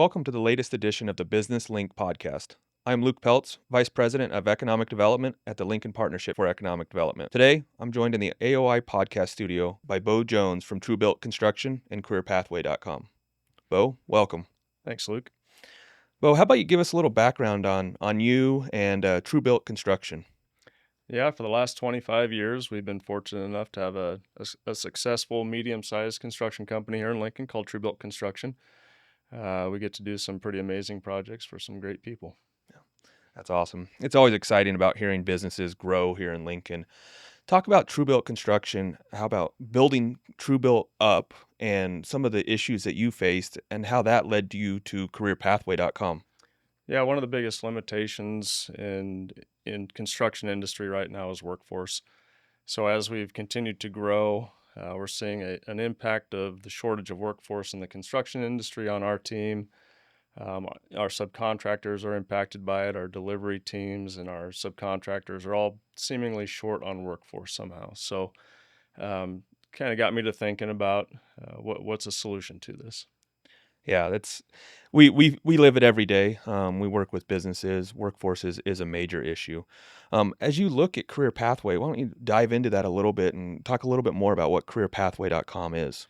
Welcome to the latest edition of the Business Link podcast. I'm Luke Peltz, Vice President of Economic Development at the Lincoln Partnership for Economic Development. Today, I'm joined in the AOI Podcast Studio by Bo Jones from TrueBuilt Construction and CareerPathway.com. Bo, welcome. Thanks, Luke. Bo, how about you give us a little background on you and TrueBuilt Construction? Yeah, for the last 25 years, we've been fortunate enough to have a successful medium-sized construction company here in Lincoln called TrueBuilt Construction. We get to do some pretty amazing projects for some great people. That's awesome. It's always exciting about hearing businesses grow here in Lincoln. Talk about TrueBuilt Construction. How about building TrueBuilt up and some of the issues that you faced and how that led you to CareerPathway.com? Yeah, one of the biggest limitations in construction industry right now is workforce. So as we've continued to grow, we're seeing an impact of the shortage of workforce in the construction industry on our team. Our subcontractors are impacted by it. Our delivery teams and our subcontractors are all seemingly short on workforce somehow. So kind of got me to thinking about what's a solution to this. Yeah, that's we live it every day. We work with businesses. Workforce is a major issue. As you look at Career Pathway, why don't you dive into that a little bit and talk a little bit more about what CareerPathway.com is?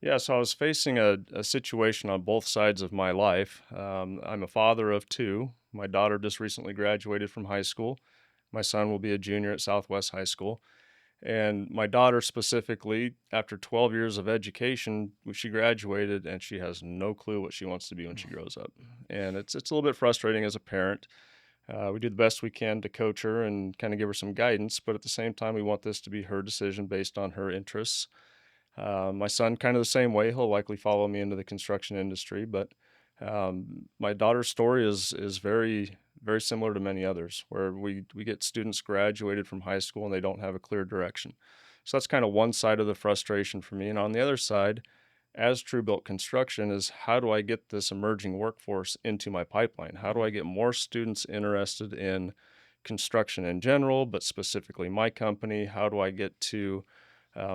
Yeah, so I was facing a situation on both sides of my life. I'm a father of two. My daughter just recently graduated from high school. My son will be a junior at Southwest High School. And my daughter specifically, after 12 years of education, she graduated and she has no clue what she wants to be when she grows up. And it's a little bit frustrating as a parent. We do the best we can to coach her and kind of give her some guidance, but at the same time, we want this to be her decision based on her interests. My son, kind of the same way. He'll likely follow me into the construction industry, but my daughter's story is very, very similar to many others, where we get students graduated from high school and they don't have a clear direction. So that's kind of one side of the frustration for me. And on the other side, as TrueBuilt Construction, is how do I get this emerging workforce into my pipeline? How do I get more students interested in construction in general, but specifically my company? How do I get to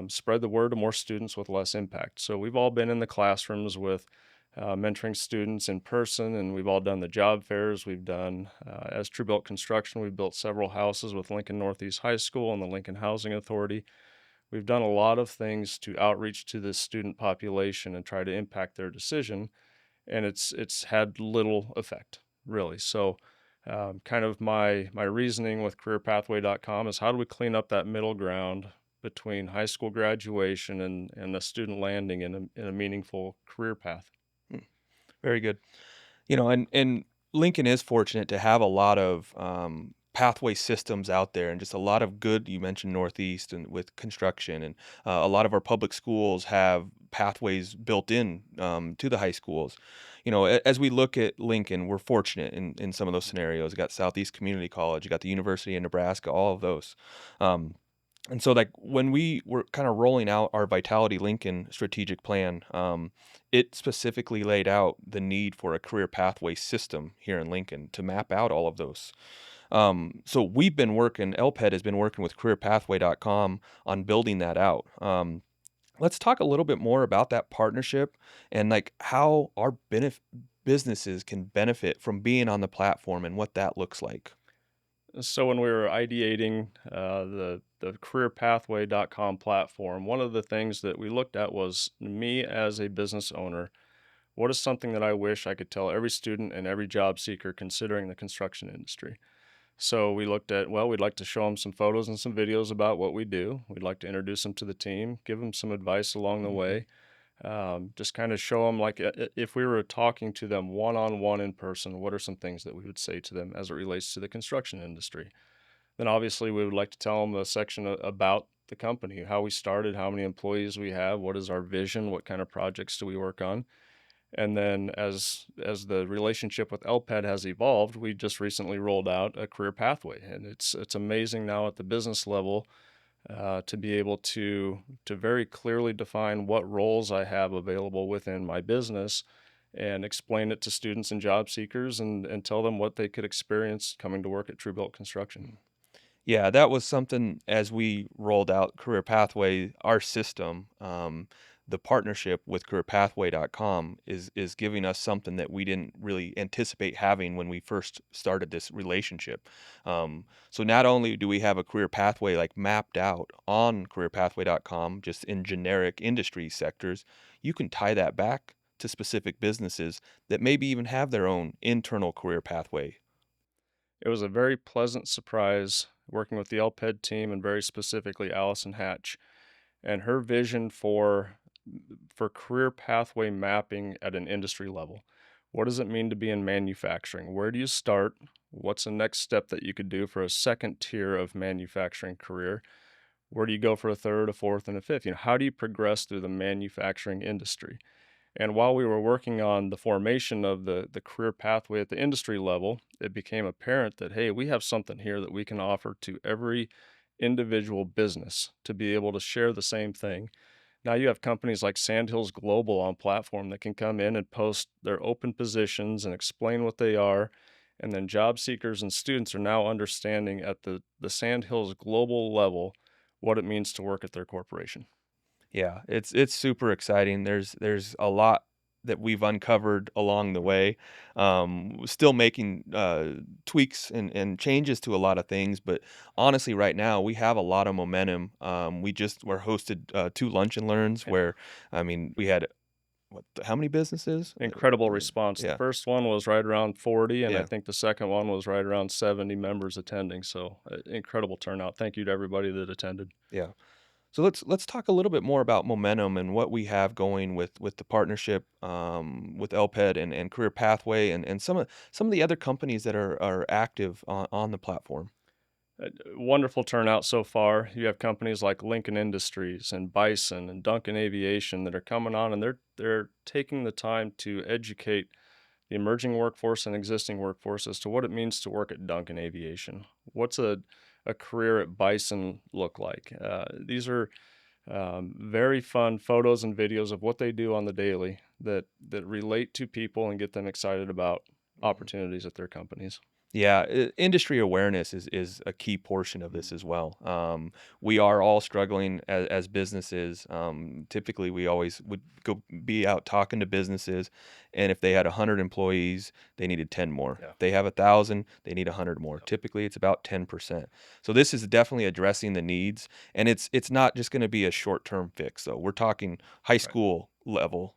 spread the word to more students with less impact? So we've all been in the classrooms with mentoring students in person, and we've all done the job fairs. We've done, as TrueBuilt Construction, we've built several houses with Lincoln Northeast High School and the Lincoln Housing Authority. We've done a lot of things to outreach to the student population and try to impact their decision, and it's had little effect, really. So kind of my reasoning with CareerPathway.com is how do we clean up that middle ground between high school graduation and the student landing in a meaningful career path. Very good. And Lincoln is fortunate to have a lot of pathway systems out there and just a lot of good. You mentioned Northeast and with construction, and a lot of our public schools have pathways built in to the high schools. As we look at Lincoln, we're fortunate in some of those scenarios. You got Southeast Community College, you got the University of Nebraska, all of those. And so, like, when we were kind of rolling out our Vitality Lincoln strategic plan, it specifically laid out the need for a career pathway system here in Lincoln to map out all of those. So we've been working, LPED has been working with CareerPathway.com on building that out. Let's talk a little bit more about that partnership and like how our businesses can benefit from being on the platform and what that looks like. So when we were ideating the careerpathway.com platform, one of the things that we looked at was me as a business owner. What is something that I wish I could tell every student and every job seeker considering the construction industry? So we looked at, well, we'd like to show them some photos and some videos about what we do. We'd like to introduce them to the team, give them some advice along the way. Just kind of show them, like, if we were talking to them one-on-one in person, what are some things that we would say to them as it relates to the construction industry? Then obviously we would like to tell them a section about the company, how we started, how many employees we have, what is our vision, what kind of projects do we work on. And then as the relationship with LPED has evolved, we just recently rolled out a career pathway. And it's amazing now at the business level to be able to very clearly define what roles I have available within my business and explain it to students and job seekers and tell them what they could experience coming to work at TrueBuilt Construction. Yeah, that was something as we rolled out Career Pathway, our system. the partnership with careerpathway.com is giving us something that we didn't really anticipate having when we first started this relationship. So not only do we have a career pathway like mapped out on careerpathway.com, just in generic industry sectors, you can tie that back to specific businesses that maybe even have their own internal career pathway. It was a very pleasant surprise working with the LPED team and very specifically Allison Hatch and her vision for career pathway mapping at an industry level. What does it mean to be in manufacturing? Where do you start? What's the next step that you could do for a second tier of manufacturing career? Where do you go for a third, a fourth, and a fifth? How do you progress through the manufacturing industry? And while we were working on the formation of the career pathway at the industry level, it became apparent that, hey, we have something here that we can offer to every individual business to be able to share the same thing. Now you have companies like Sandhills Global on platform that can come in and post their open positions and explain what they are. And then job seekers and students are now understanding at the Sandhills Global level what it means to work at their corporation. Yeah, it's super exciting. There's a lot that we've uncovered along the way. Still making tweaks and changes to a lot of things, but honestly, right now we have a lot of momentum. We just were hosted 2 lunch and learns Yeah. where, I mean, we had how many businesses? Incredible response. The Yeah, first one was right around 40, and I yeah, think the second one was right around 70 members attending. So, incredible turnout. Thank you to everybody that attended. yeah. So let's talk a little bit more about momentum and what we have going with the partnership with LPED and Career Pathway and some of the other companies that are active on the platform. Wonderful turnout so far. You have companies like Lincoln Industries and Bison and Duncan Aviation that are coming on, and they're taking the time to educate the emerging workforce and existing workforce as to what it means to work at Duncan Aviation. What's a career at Bison look like? These are very fun photos and videos of what they do on the daily that relate to people and get them excited about Mhm. opportunities at their companies. Yeah, industry awareness is a key portion of this as well. We are all struggling as businesses. Typically, we always would go be out talking to businesses, and if they had 100 employees, they needed 10 more. Yeah. If they have 1,000, they need 100 more. Yep. Typically, it's about 10%. So this is definitely addressing the needs, and it's not just going to be a short term fix. So we're talking high Right. school level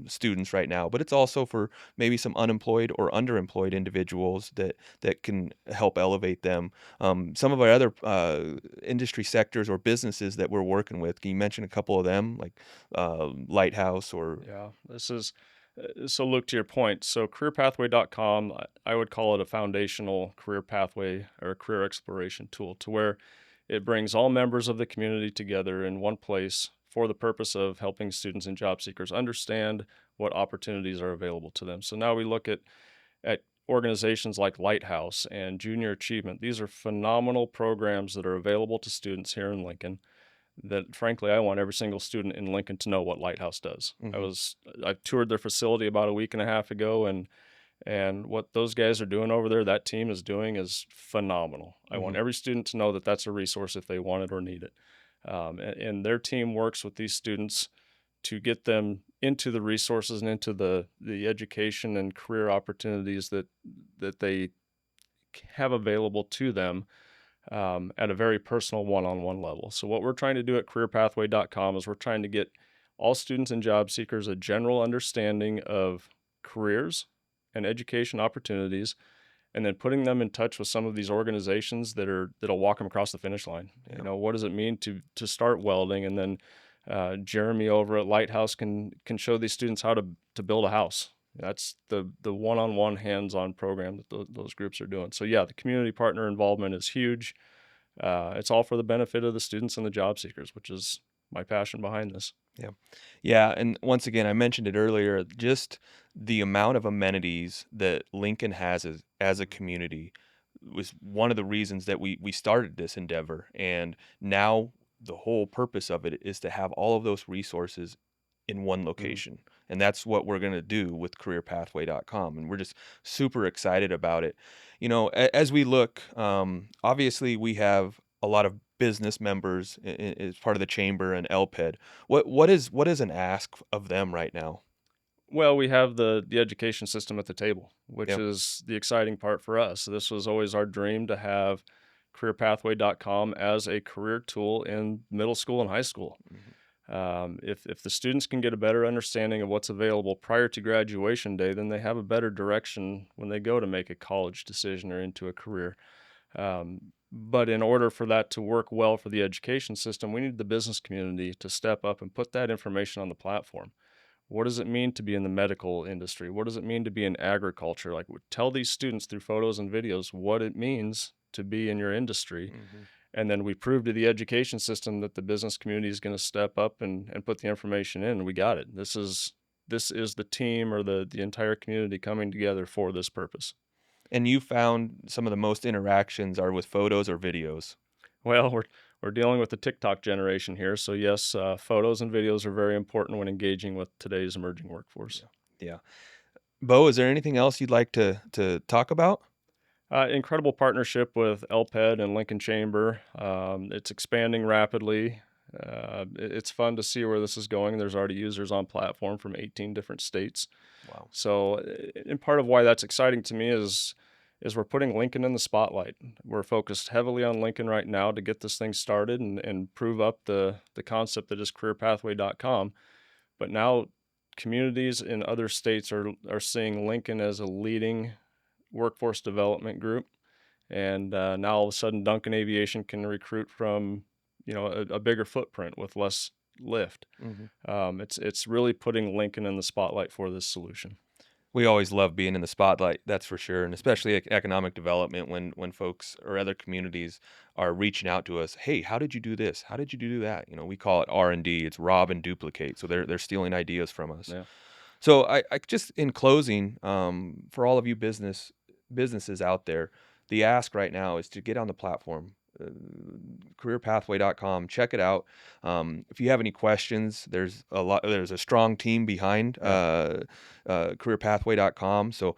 students right now, but it's also for maybe some unemployed or underemployed individuals that can help elevate them. Some of our other industry sectors or businesses that we're working with, can you mention a couple of them, like Lighthouse or? Yeah, this is so Luke, to your point, so careerpathway.com, I would call it a foundational career pathway or a career exploration tool to where it brings all members of the community together in one place for the purpose of helping students and job seekers understand what opportunities are available to them. So now we look at organizations like Lighthouse and Junior Achievement. These are phenomenal programs that are available to students here in Lincoln that frankly I want every single student in Lincoln to know what Lighthouse does. Mhm. I toured their facility about a week and a half ago and what those guys are doing over there, that team is doing is phenomenal. I want Mhm. every student to know that that's a resource if they want it or need it. And their team works with these students to get them into the resources and into the education and career opportunities that they have available to them at a very personal one-on-one level. So what we're trying to do at careerpathway.com is we're trying to get all students and job seekers a general understanding of careers and education opportunities, and then putting them in touch with some of these organizations that'll walk them across the finish line. Yeah. What does it mean to start welding, and then Jeremy over at Lighthouse can show these students how to build a house. That's the one-on-one hands-on program that those groups are doing. So yeah, the community partner involvement is huge. It's all for the benefit of the students and the job seekers, which is my passion behind this. Yeah. Yeah, and once again, I mentioned it earlier, just the amount of amenities that Lincoln has as a community was one of the reasons that we started this endeavor. And now the whole purpose of it is to have all of those resources in one Mhm. location. And that's what we're going to do with careerpathway.com. And we're just super excited about it. As we look, obviously we have a lot of business members as part of the chamber and LPED. What is an ask of them right now? Well, we have the education system at the table, which Yep. is the exciting part for us. This was always our dream to have careerpathway.com as a career tool in middle school and high school. Mhm. If the students can get a better understanding of what's available prior to graduation day, then they have a better direction when they go to make a college decision or into a career. But in order for that to work well for the education system, we need the business community to step up and put that information on the platform. What does it mean to be in the medical industry? What does it mean to be in agriculture? Like, tell these students through photos and videos what it means to be in your industry. Mhm. And then we prove to the education system that the business community is going to step up and put the information in. And we got it. This is the team or the entire community coming together for this purpose. And you found some of the most interactions are with photos or videos? Well, we're dealing with the TikTok generation here, so yes, photos and videos are very important when engaging with today's emerging workforce. Yeah. Yeah. Bo, is there anything else you'd like to talk about? Incredible partnership with LPED and Lincoln Chamber. It's expanding rapidly. It's fun to see where this is going. There's already users on platform from 18 different states. Wow. So, and part of why that's exciting to me is we're putting Lincoln in the spotlight. We're focused heavily on Lincoln right now to get this thing started and prove up the concept that is careerpathway.com. But now communities in other states are seeing Lincoln as a leading workforce development group. And now all of a sudden Duncan Aviation can recruit from, a bigger footprint with less lift. Mhm. It's really putting Lincoln in the spotlight for this solution. We always love being in the spotlight, that's for sure, and especially economic development when folks or other communities are reaching out to us. Hey, how did you do this? How did you do that? We call it R&D. It's rob and duplicate. So they're stealing ideas from us. Yeah. So I just in closing, for all of you businesses out there, the ask right now is to get on the platform, careerpathway.com. Check it out. If you have any questions, there's a strong team behind careerpathway.com. So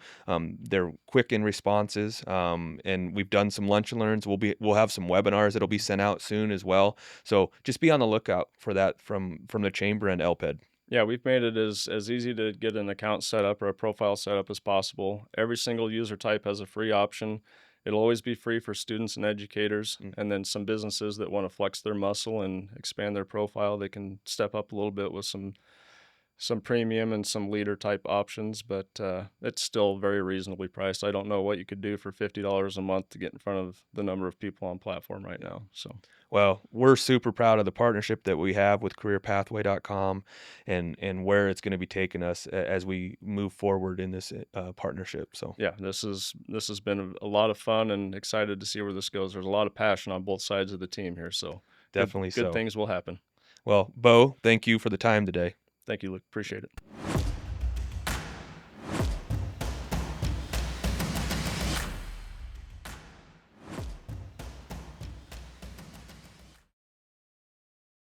they're quick in responses. And we've done some lunch and learns. We'll have some webinars that'll be sent out soon as well. So just be on the lookout for that from the chamber and LPED. Yeah, we've made it as easy to get an account set up or a profile set up as possible. Every single user type has a free option. It'll always be free for students and educators. Mm. And then some businesses that want to flex their muscle and expand their profile, they can step up a little bit with some premium and some leader type options, but it's still very reasonably priced. I don't know what you could do for $50 a month to get in front of the number of people on platform right now. So, Well, we're super proud of the partnership that we have with careerpathway.com and where it's going to be taking us as we move forward in this partnership. So, yeah, this has been a lot of fun and excited to see where this goes. There's a lot of passion on both sides of the team here, so definitely good so. things will happen. Well, Bo, thank you for the time today. Thank you, Luke. Appreciate it.